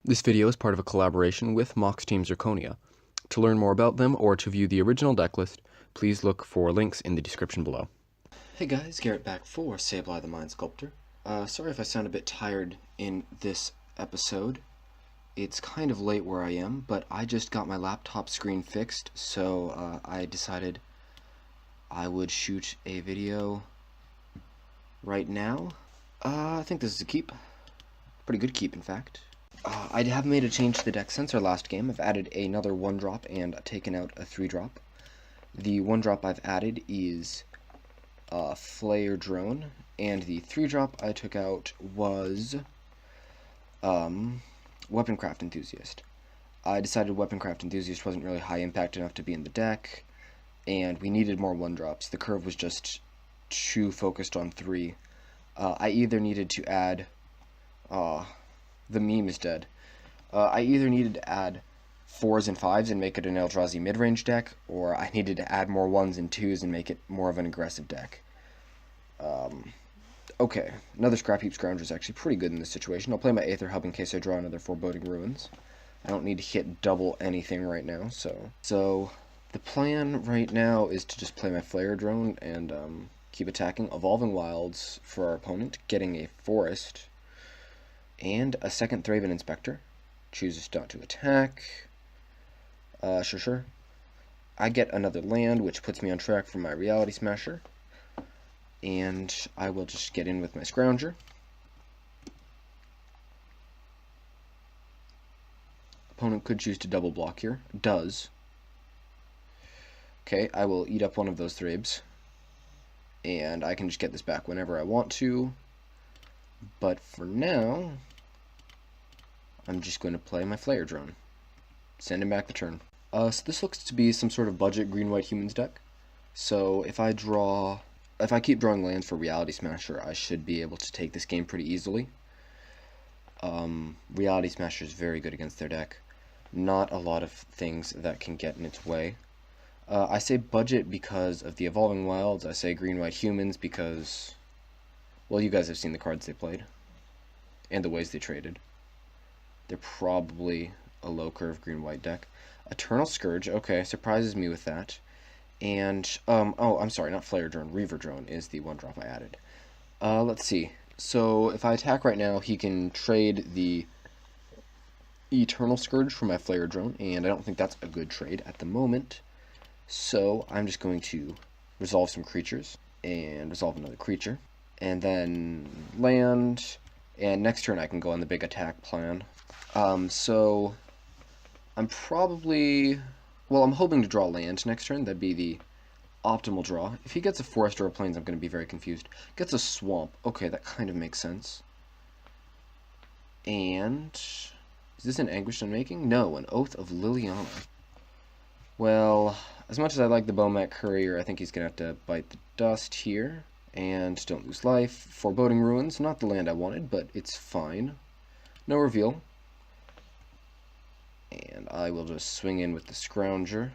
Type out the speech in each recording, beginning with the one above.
This video is part of a collaboration with Mox Team Zirconia. To learn more about them or to view the original decklist, please look for links in the description below. Hey guys, Garrett back for Sableye the Mind Sculptor. Sorry if I sound a bit tired in this episode. It's kind of late where I am, but I just got my laptop screen fixed, so I decided I would shoot a video right now. I think this is a keep. Pretty good keep, in fact. I have made a change to the deck since our last game. I've added another 1-drop and taken out a 3-drop. The 1-drop I've added is Flare Drone, and the 3-drop I took out was Weaponcraft Enthusiast. I decided Weaponcraft Enthusiast wasn't really high impact enough to be in the deck, and we needed more 1-drops. The curve was just too focused on 3. I either needed to add the meme is dead. I either needed to add 4s and 5s and make it an Eldrazi mid-range deck, or I needed to add more 1s and 2s and make it more of an aggressive deck. Okay, another Scrap Heap Scrounger is actually pretty good in this situation. I'll play my Aether Hub in case I draw another Foreboding Ruins. I don't need to hit double anything right now, so the plan right now is to just play my Flare Drone and keep attacking Evolving Wilds for our opponent, getting a Forest and a second Thraven Inspector. Chooses not to attack. Sure. I get another land, which puts me on track for my Reality Smasher. And I will just get in with my Scrounger. Opponent could choose to double block here. Does. Okay, I will eat up one of those Thrabes. And I can just get this back whenever I want to. But for now, I'm just going to play my Flare Drone. Send him back the turn. So this looks to be some sort of budget green-white humans deck. So if I keep drawing lands for Reality Smasher, I should be able to take this game pretty easily. Reality Smasher is very good against their deck. Not a lot of things that can get in its way. I say budget because of the Evolving Wilds. I say green-white humans because, well, you guys have seen the cards they played and the ways they traded. They're probably a low curve green-white deck. Eternal Scourge, okay, surprises me with that. And, oh, I'm sorry, not Flare Drone, Reaver Drone is the 1-drop I added. Let's see. So, if I attack right now, he can trade the Eternal Scourge for my Flare Drone, and I don't think that's a good trade at the moment. So, I'm just going to resolve some creatures, and resolve another creature, and then land, and next turn I can go on the big attack plan. So, I'm probably, well, I'm hoping to draw land next turn. That'd be the optimal draw. If he gets a forest or a plains, I'm going to be very confused. Gets a swamp. Okay, that kind of makes sense. And, is this an Anguished Unmaking? No, an Oath of Liliana. Well, as much as I like the Bomat Courier, I think he's going to have to bite the dust here. And don't lose life. Foreboding Ruins, not the land I wanted, but it's fine. No reveal. And I will just swing in with the Scrounger.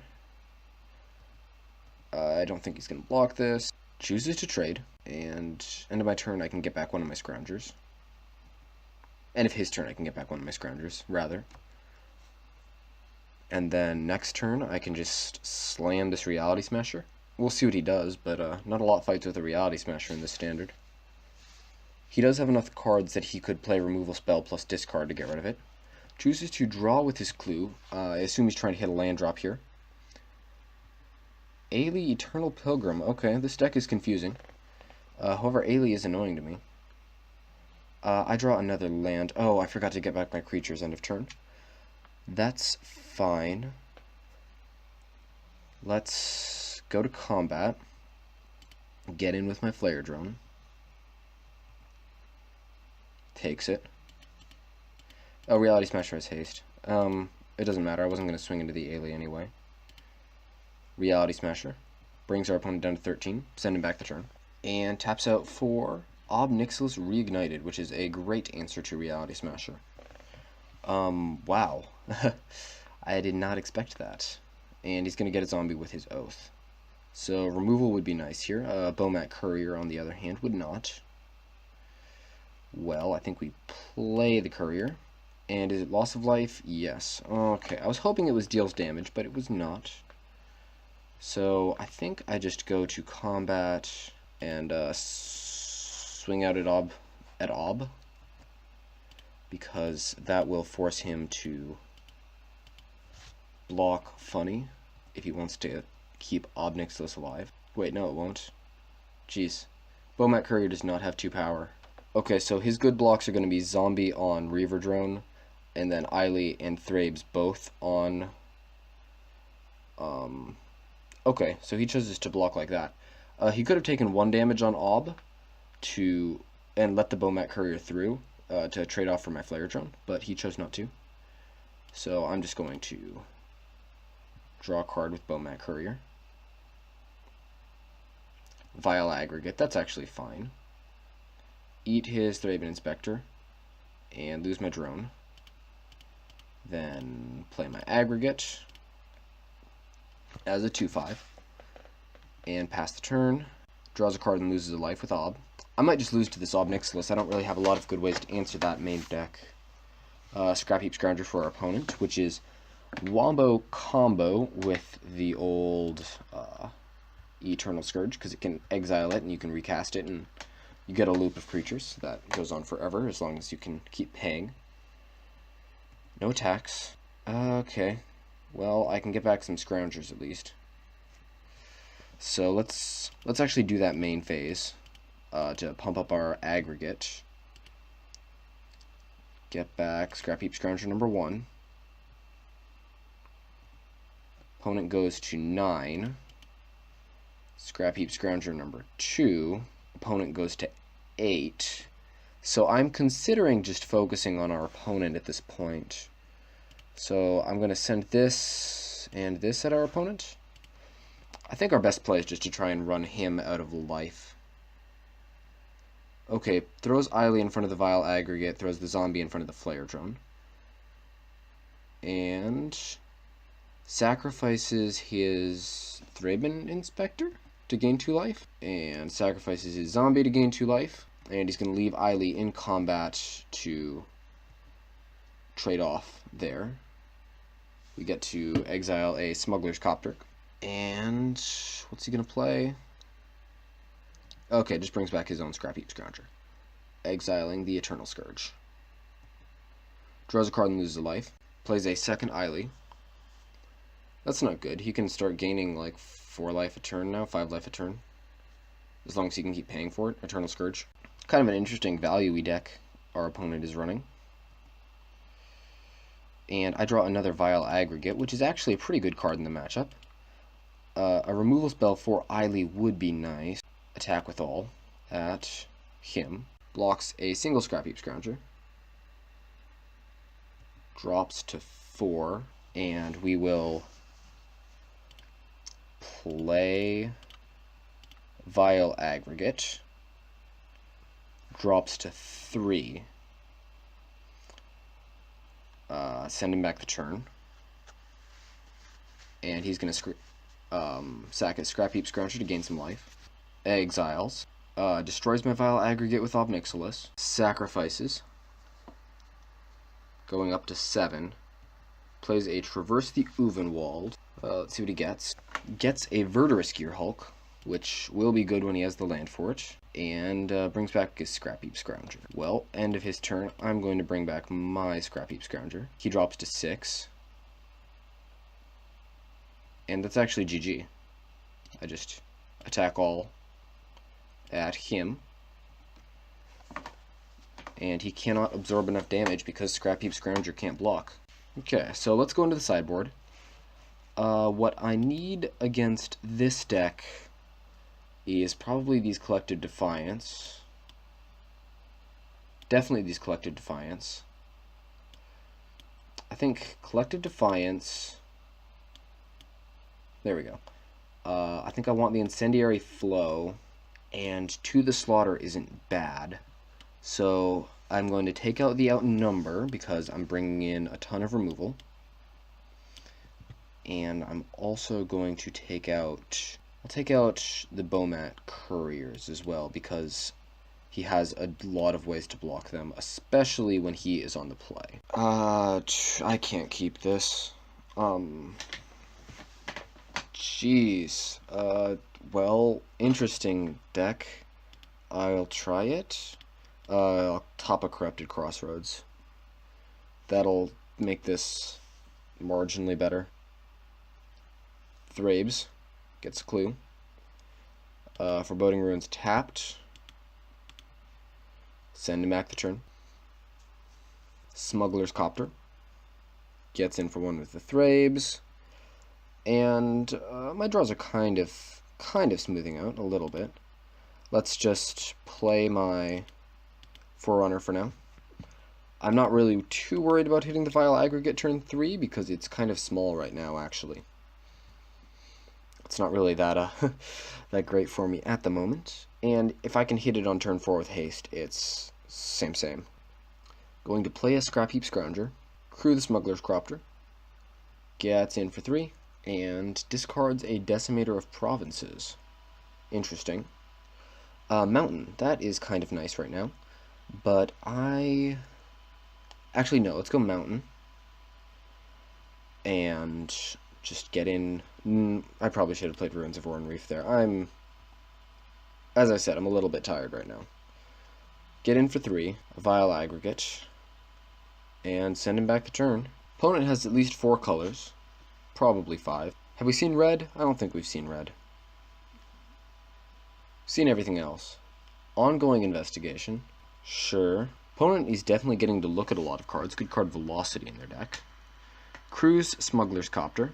I don't think he's going to block this. Chooses to trade. And end of my turn, I can get back one of my Scroungers. And if his turn, I can get back one of my Scroungers, rather. And then next turn, I can just slam this Reality Smasher. We'll see what he does, but not a lot fights with a Reality Smasher in this standard. He does have enough cards that he could play Removal Spell plus discard to get rid of it. Chooses to draw with his clue. I assume he's trying to hit a land drop here. Ailey Eternal Pilgrim. Okay, this deck is confusing. However, Ailey is annoying to me. I draw another land. Oh, I forgot to get back my creatures end of turn. That's fine. Let's go to combat. Get in with my Flare Drone. Takes it. Oh, Reality Smasher has haste. It doesn't matter. I wasn't going to swing into the Ailey anyway. Reality Smasher. Brings our opponent down to 13. Send him back the turn. And taps out for Ob Nixilis Reignited, which is a great answer to Reality Smasher. Wow. I did not expect that. And he's going to get a zombie with his Oath. So removal would be nice here. Bomat Courier, on the other hand, would not. Well, I think we play the Courier, And is it loss of life? Yes. Okay, I was hoping it was deals damage, but it was not. So I think I just go to combat and swing out at Ob, because that will force him to block Funny if he wants to keep Ob Nixilis alive. Wait, no, it won't. Jeez. Bomat Courier does not have 2 power. Okay, so his good blocks are going to be Zombie on Reaver Drone, and then Eiley and Thrabes both on... Okay, so he chooses to block like that. He could have taken 1 damage on Ob and let the Bomat Courier through to trade off for my Flare Drone, but he chose not to. So I'm just going to draw a card with Bomat Courier. Vile Aggregate, that's actually fine. Eat his Thraben Inspector and lose my drone. Then play my Aggregate as a 2/5 and pass the turn. Draws a card and loses a life with Ob. I might just lose to this Ob Nixilis. I don't really have a lot of good ways to answer that main deck. Scrap Heap Scrounger for our opponent, which is Wombo combo with the old Eternal Scourge, because it can exile it and you can recast it and you get a loop of creatures that goes on forever as long as you can keep paying. No attacks. Okay. Well, I can get back some Scroungers at least. So let's actually do that main phase to pump up our Aggregate. Get back Scrap Heap Scrounger number 1. Opponent goes to 9. Scrap Heap Scrounger number 2. Opponent goes to 8. So I'm considering just focusing on our opponent at this point. So I'm going to send this and this at our opponent. I think our best play is just to try and run him out of life. Okay, throws Eiley in front of the Vile Aggregate, throws the Zombie in front of the Flare Drone. And sacrifices his Thraben Inspector to gain 2 life. And sacrifices his Zombie to gain 2 life. And he's going to leave Eiley in combat to trade off there. We get to exile a Smuggler's Copter. And what's he going to play? Okay, just brings back his own Scrap Heap Scrounger. Exiling the Eternal Scourge. Draws a card and loses a life. Plays a second Eiley. That's not good. He can start gaining like 4 life a turn now, 5 life a turn. As long as he can keep paying for it. Eternal Scourge. Kind of an interesting value-y deck our opponent is running. And I draw another Vile Aggregate, which is actually a pretty good card in the matchup. A removal spell for Eiley would be nice. Attack with all at him. Blocks a single Scrap Heap Scrounger. Drops to 4. And we will play Vile Aggregate. Drops to 3. Send him back the turn. And he's going to sack his Scrap Heap Scrounger to gain some life. Exiles. Destroys my Vile Aggregate with Ob Nixilis. Sacrifices. Going up to 7. Plays a Traverse the Uvenwald. Let's see what he gets. Gets a Verdurous Gearhulk, which will be good when he has the land for it. And brings back his Scrap Heap Scrounger. Well, end of his turn, I'm going to bring back my Scrap Heap Scrounger. He drops to 6. And that's actually GG. I just attack all at him. And he cannot absorb enough damage because Scrap Heap Scrounger can't block. Okay, so let's go into the sideboard. What I need against this deck is probably these Collective Defiance. Definitely these Collective Defiance. I think Collective Defiance... There we go. I think I want the Incendiary Flow, and To the Slaughter isn't bad. So I'm going to take out the Outnumber because I'm bringing in a ton of removal. And I'm also going to take out... I'll take out the Bomat Couriers as well because he has a lot of ways to block them, especially when he is on the play. I can't keep this. Jeez. Well, interesting deck. I'll try it. I'll top a Corrupted Crossroads. That'll make this marginally better. Thrabes gets a clue. Foreboding Ruins tapped. Send him back the turn. Smuggler's Copter gets in for one with the Thrabes. And my draws are kind of smoothing out a little bit. Let's just play my Forerunner for now. I'm not really too worried about hitting the Vile Aggregate turn 3 because it's kind of small right now, actually. It's not really that that great for me at the moment. And if I can hit it on turn 4 with haste, it's same. Going to play a Scrap Heap Scrounger, crew the Smuggler's Copter, gets in for 3, and discards a Decimator of Provinces. Interesting. Mountain, that is kind of nice right now, but actually, no, let's go Mountain. And just get in. I probably should have played Ruins of Oran Reef there. As I said, I'm a little bit tired right now. Get in for 3, a Vile Aggregate, and send him back the turn. Opponent has at least 4 colors, probably 5. Have we seen red? I don't think we've seen red. Seen everything else. Ongoing Investigation. Sure. Opponent is definitely getting to look at a lot of cards. Good card velocity in their deck. Cruise Smuggler's Copter.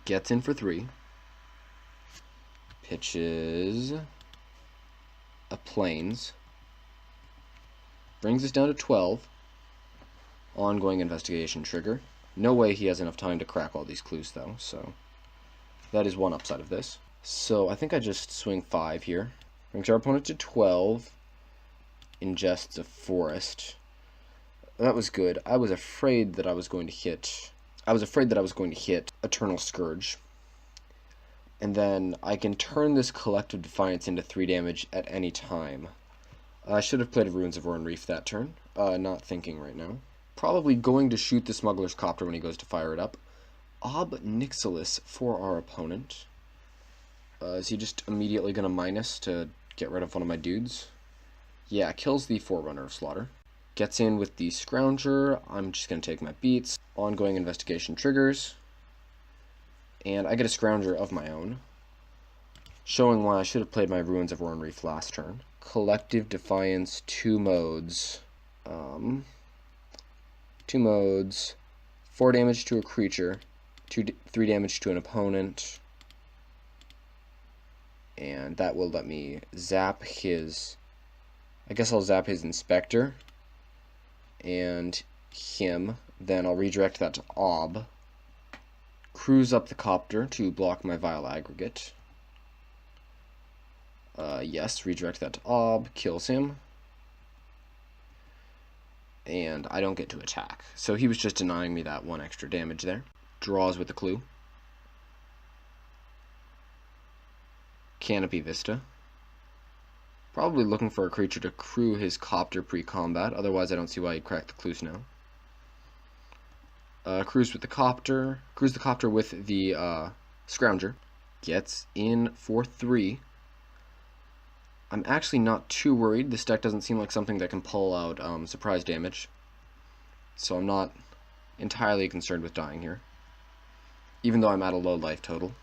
Gets in for 3. Pitches a Plains. Brings us down to 12. Ongoing Investigation trigger. No way he has enough time to crack all these clues, though, so that is one upside of this. So I think I just swing 5 here. Brings our opponent to 12. Ingests a Forest. That was good. I was afraid that I was going to hit Eternal Scourge. And then I can turn this Collective Defiance into 3 damage at any time. I should have played Ruins of Oran Reef that turn. Not thinking right now. Probably going to shoot the Smuggler's Copter when he goes to fire it up. Ob Nixilis for our opponent. Is he just immediately going to minus to get rid of one of my dudes? Yeah, kills the Forerunner of Slaughter. Gets in with the Scrounger. I'm just going to take my beats. Ongoing Investigation triggers. And I get a Scrounger of my own. Showing why I should have played my Ruins of Oran Reef last turn. Collective Defiance, 2 modes. 2 modes. 4 damage to a creature. 3 damage to an opponent. And that will let me zap his... I guess I'll zap his Inspector. And him. Then I'll redirect that to Ob. Cruise up the Copter to block my Vile Aggregate. Yes, redirect that to Ob. Kills him. And I don't get to attack. So he was just denying me that 1 extra damage there. Draws with the clue. Canopy Vista. Probably looking for a creature to crew his Copter pre-combat, otherwise I don't see why he'd crack the clues now. Cruise with the Copter. Cruise the Copter with the Scrounger. Gets in for 3. I'm actually not too worried. This deck doesn't seem like something that can pull out surprise damage. So I'm not entirely concerned with dying here. Even though I'm at a low life total.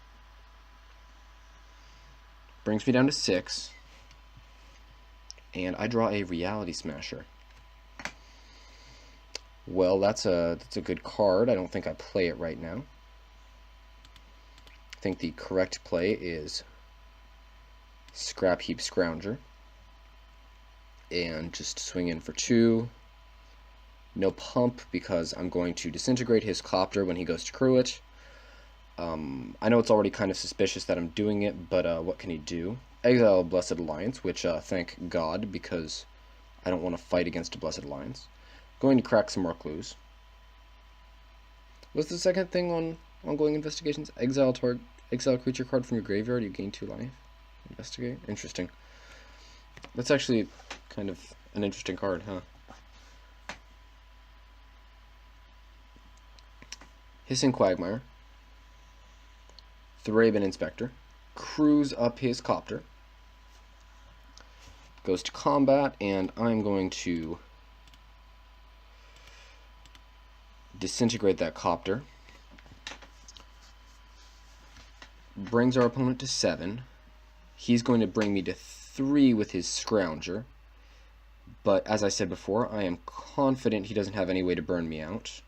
Brings me down to 6. And I draw a Reality Smasher. Well, that's a good card. I don't think I play it right now. I think the correct play is Scrap Heap Scrounger. And just swing in for 2. No pump because I'm going to disintegrate his Copter when he goes to crew it. I know it's already kind of suspicious that I'm doing it, but what can he do? Exile Blessed Alliance, which thank God, because I don't want to fight against a Blessed Alliance. Going to crack some more clues. What's the second thing on Ongoing Investigations? Exile creature card from your graveyard, you gain 2 life. Investigate. Interesting. That's actually kind of an interesting card, huh? Hissing Quagmire, Thraben Inspector, crews up his copter, goes to combat, and I'm going to disintegrate that copter. Brings our opponent to 7. He's going to bring me to 3 with his Scrounger. But as I said before, I am confident he doesn't have any way to burn me out.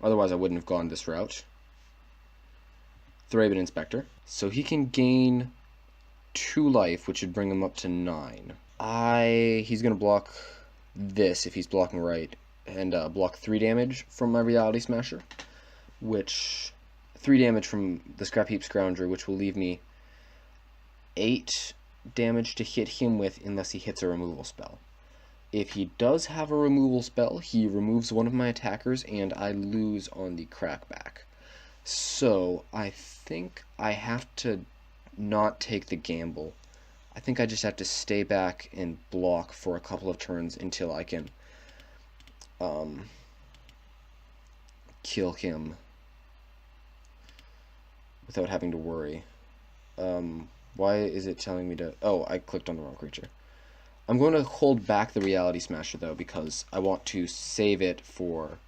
Otherwise, I wouldn't have gone this route. Thraben Inspector. So he can gain 2 life, which would bring him up to 9. He's going to block this if he's blocking right, and block 3 damage from my Reality Smasher, which 3 damage from the Scrap Heap Scrounger, which will leave me 8 damage to hit him with unless he hits a removal spell. If he does have a removal spell, he removes one of my attackers and I lose on the crackback. So I think I have to not take the gamble. I think I just have to stay back and block for a couple of turns until I can kill him without having to worry. Why is it telling me to... Oh, I clicked on the wrong creature. I'm going to hold back the Reality Smasher, though, because I want to save it for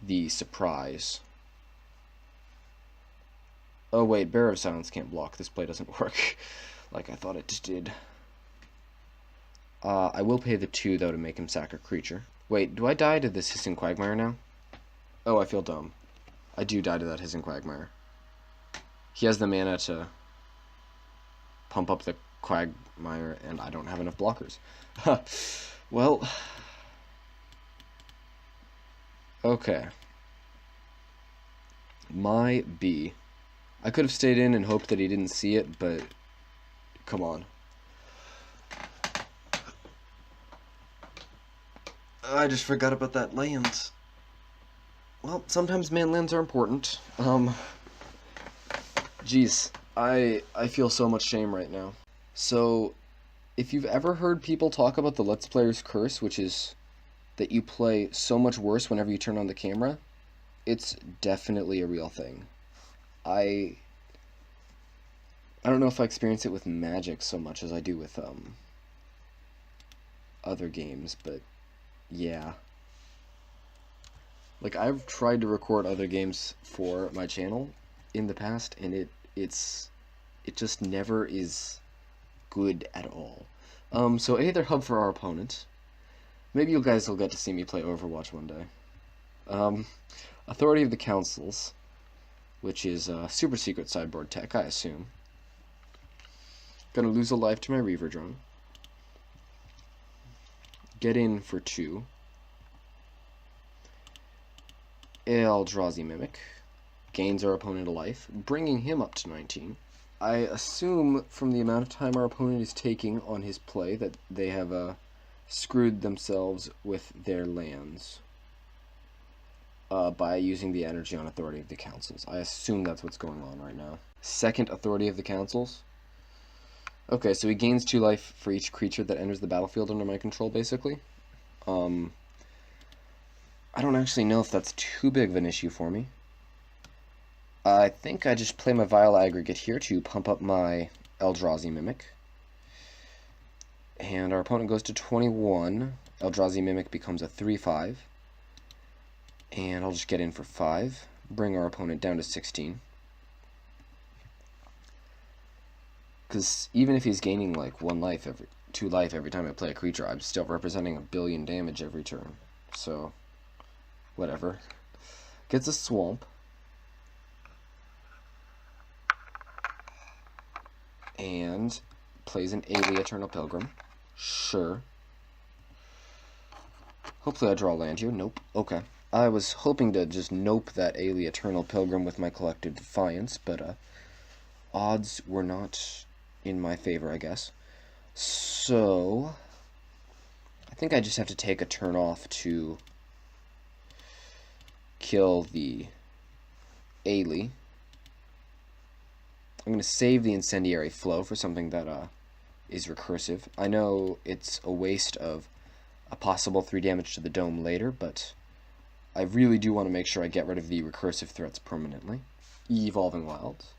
the surprise. Oh, wait, Bearer of Silence can't block. This play doesn't work like I thought it did. I will pay the 2, though, to make him sack a creature. Wait, do I die to this Hissing Quagmire now? Oh, I feel dumb. I do die to that Hissing Quagmire. He has the mana to pump up the Quagmire, and I don't have enough blockers. Well, okay. My B. I could have stayed in and hoped that he didn't see it, but come on. I just forgot about that land. Well, sometimes man lands are important. Jeez, I feel so much shame right now. So, if you've ever heard people talk about the Let's Player's Curse, which is that you play so much worse whenever you turn on the camera, it's definitely a real thing. I don't know if I experience it with Magic so much as I do with other games, but yeah. Like, I've tried to record other games for my channel in the past, and it just never is good at all. So either hub for our opponent. Maybe you guys will get to see me play Overwatch one day. Authority of the Councils, which is super secret sideboard tech, I assume. Gonna lose a life to my Reaver Drone. Get in for 2. Eldrazi Mimic. Gains our opponent a life, bringing him up to 19. I assume from the amount of time our opponent is taking on his play that they have screwed themselves with their lands by using the energy on Authority of the Councils. I assume that's what's going on right now. Second Authority of the Councils. Okay, so he gains 2 life for each creature that enters the battlefield under my control, basically. I don't actually know if that's too big of an issue for me. I think I just play my Vile Aggregate here to pump up my Eldrazi Mimic. And our opponent goes to 21. Eldrazi Mimic becomes a 3/5. And I'll just get in for 5. Bring our opponent down to 16. Because even if he's gaining like 2 life every time I play a creature, I'm still representing 1 billion damage every turn. So, whatever. Gets a Swamp. And plays an Aelie Eternal Pilgrim. Sure. Hopefully I draw a land here. Nope. Okay. I was hoping to just nope that Aelie Eternal Pilgrim with my Collective Defiance, but odds were not in my favor, I guess. So, I think I just have to take a turn off to kill the Aelie. I'm going to save the Incendiary Flow for something that is recursive. I know it's a waste of a possible 3 damage to the dome later, but I really do want to make sure I get rid of the recursive threats permanently. Evolving Wilds.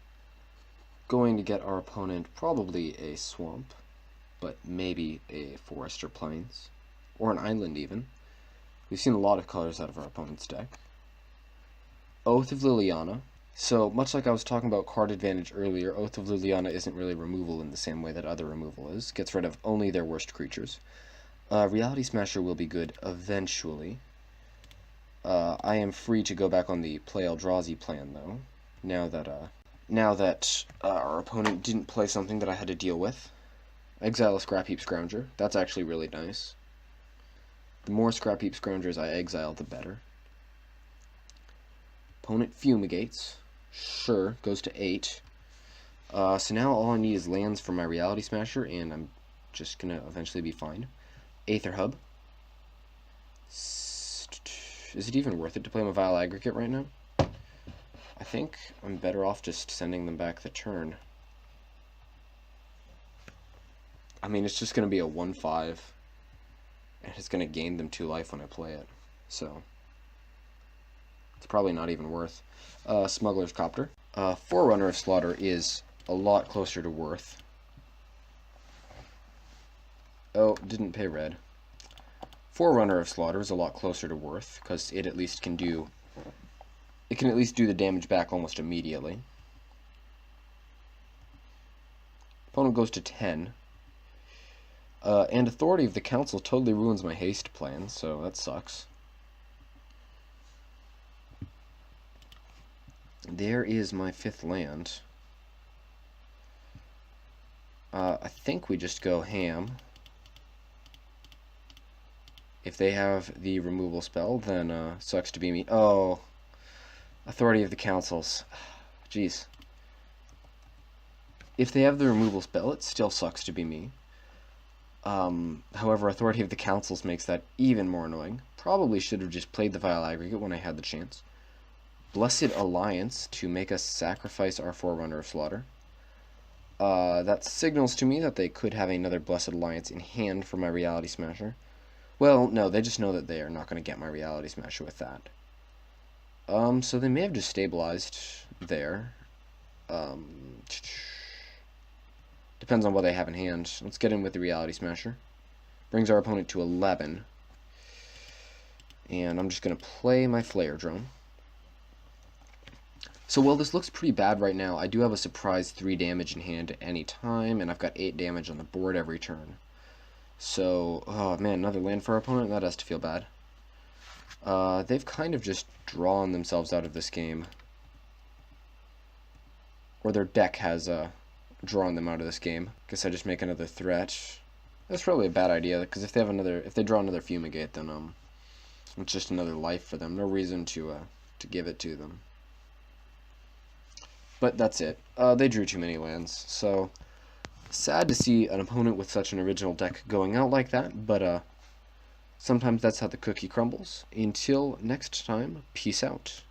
Going to get our opponent probably a swamp, but maybe a forest or plains, or an island even. We've seen a lot of colors out of our opponent's deck. Oath of Liliana. So, much like I was talking about card advantage earlier, Oath of Liliana isn't really removal in the same way that other removal is. Gets rid of only their worst creatures. Reality Smasher will be good eventually. I am free to go back on the play Eldrazi plan, though, now that our opponent didn't play something that I had to deal with. Exile a Scrap Heap Scrounger. That's actually really nice. The more Scrap Heap Scroungers I exile, the better. Opponent Fumigates. Sure, goes to 8. So now all I need is lands for my Reality Smasher, and I'm just going to eventually be fine. Aether Hub. Is it even worth it to play my Vile Aggregate right now? I think I'm better off just sending them back the turn. I mean, it's just going to be a 1/5, and it's going to gain them 2 life when I play it. So, it's probably not even worth. Smuggler's Copter. Forerunner of Slaughter is a lot closer to worth. Oh, didn't pay red. Forerunner of Slaughter is a lot closer to worth, because it at least can do... It can at least do the damage back almost immediately. Opponent goes to 10. And Authority of the Council totally ruins my haste plan, so that sucks. There is my 5th land. I think we just go ham. If they have the removal spell, then sucks to be me. Oh, Authority of the Councils. Jeez. If they have the removal spell, it still sucks to be me. However, Authority of the Councils makes that even more annoying. Probably should have just played the Vile Aggregate when I had the chance. Blessed Alliance to make us sacrifice our Forerunner of Slaughter. That signals to me that they could have another Blessed Alliance in hand for my Reality Smasher. Well, no, they just know that they are not going to get my Reality Smasher with that. So they may have just stabilized there. Depends on what they have in hand. Let's get in with the Reality Smasher. Brings our opponent to 11. And I'm just going to play my Flare Drone. So while this looks pretty bad right now, I do have a surprise 3 damage in hand at any time, and I've got 8 damage on the board every turn. So, oh man, another land for our opponent? That has to feel bad. They've kind of just drawn themselves out of this game. Or their deck has drawn them out of this game. Guess I just make another threat. That's probably a bad idea, because if they draw another Fumigate, then it's just another life for them. No reason to give it to them. But that's it. They drew too many lands, so sad to see an opponent with such an original deck going out like that, but sometimes that's how the cookie crumbles. Until next time, peace out.